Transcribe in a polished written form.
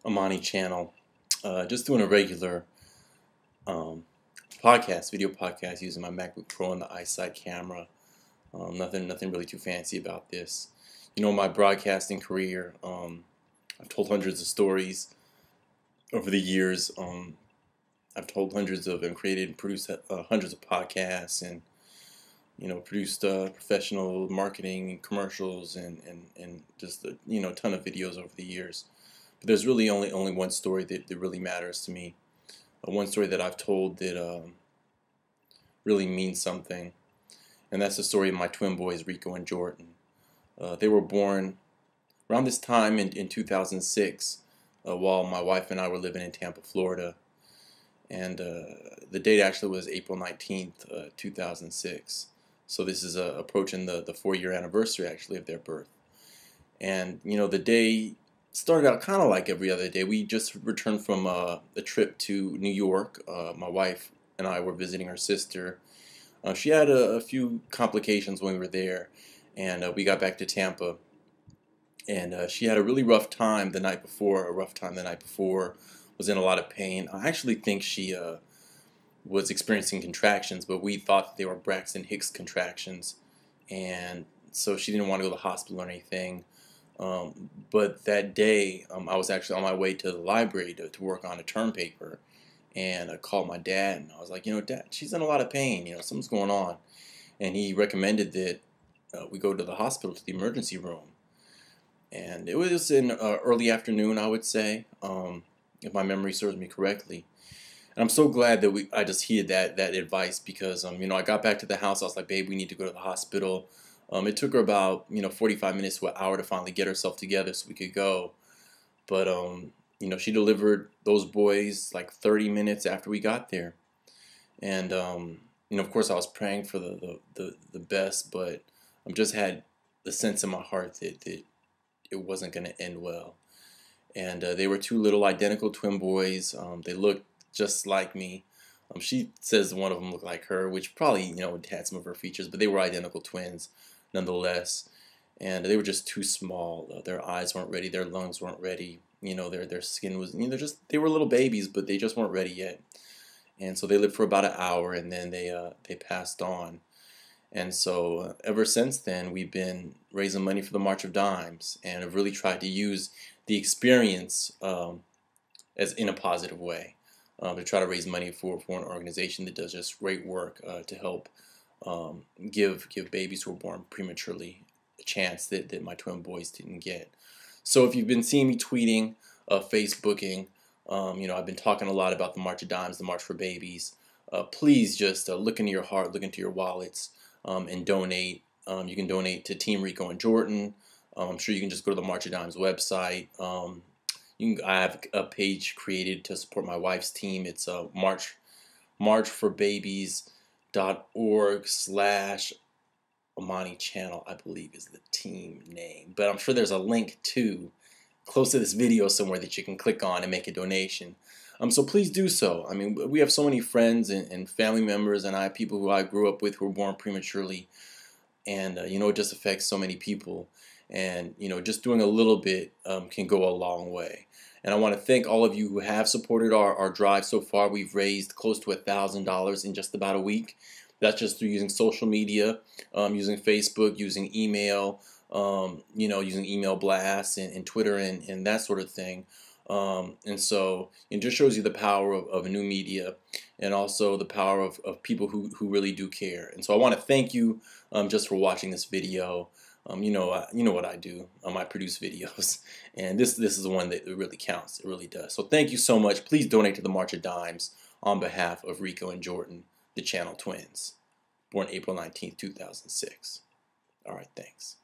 Amani channel. Just doing a regular podcast, video podcast using my MacBook Pro and the iSight camera. Nothing really too fancy about this. You know, my broadcasting career, I've told hundreds of stories over the years. I've told hundreds of and created and produced hundreds of podcasts and produced professional marketing and commercials and just a ton of videos over the years. But there's really only one story that really matters to me. One story that I've told that really means something, and that's the story of my twin boys, Rico and Jordan. They were born around this time in 2006, while my wife and I were living in Tampa, Florida. And the date actually was April 19th, 2006. So this is approaching the 4-year anniversary actually of their birth. And the day started out kind of like every other day. We just returned from a trip to New York. My wife and I were visiting her sister. She had a few complications when we were there, and we got back to Tampa. And she had a really rough time the night before. Was in a lot of pain. I actually think she was experiencing contractions, but we thought they were Braxton Hicks contractions, and so she didn't want to go to the hospital or anything. But that day, I was actually on my way to the library to work on a term paper, and I called my dad, and I was like, Dad, she's in a lot of pain, something's going on. And he recommended that we go to the hospital, to the emergency room. And it was in early afternoon, I would say, if my memory serves me correctly. And I'm so glad that I just heeded that advice, because I got back to the house. I was like, babe, we need to go to the hospital. It took her about 45 minutes to an hour to finally get herself together so we could go. But she delivered those boys like 30 minutes after we got there. And of course I was praying for the best, but I just had the sense in my heart that it wasn't going to end well. And they were two little identical twin boys. They looked just like me. She says one of them looked like her, which probably had some of her features, but they were identical twins nonetheless. And they were just too small. Their eyes weren't ready. Their lungs weren't ready. Their skin was they were little babies, but they just weren't ready yet. And so they lived for about an hour, and then they passed on. And so ever since then, we've been raising money for the March of Dimes, and have really tried to use the experience as in a positive way, to try to raise money for an organization that does just great work to help give babies who are born prematurely a chance that my twin boys didn't get. So if you've been seeing me tweeting, Facebooking, I've been talking a lot about the March of Dimes, the March for Babies. Please just look into your heart, look into your wallets, and donate. You can donate to Team Rico and Jordan. I'm sure you can just go to the March of Dimes website. I have a page created to support my wife's team. It's marchforbabies.org/Amani channel, I believe is the team name. But I'm sure there's a link to close to this video somewhere that you can click on and make a donation. So please do so. I mean, we have so many friends and family members, and I have people who I grew up with who were born prematurely, and it just affects so many people. And just doing a little bit can go a long way. And I want to thank all of you who have supported our drive so far. We've raised close to $1,000 in just about a week. That's just through using social media, using Facebook, using email, using email blasts and Twitter and that sort of thing. And so it just shows you the power of new media, and also the power of people who really do care. And so I want to thank you just for watching this video. You know what I do. I produce videos, and this is the one that really counts. It really does. So thank you so much. Please donate to the March of Dimes on behalf of Rico and Jordan, the Channel twins, born April 19th, 2006. All right, thanks.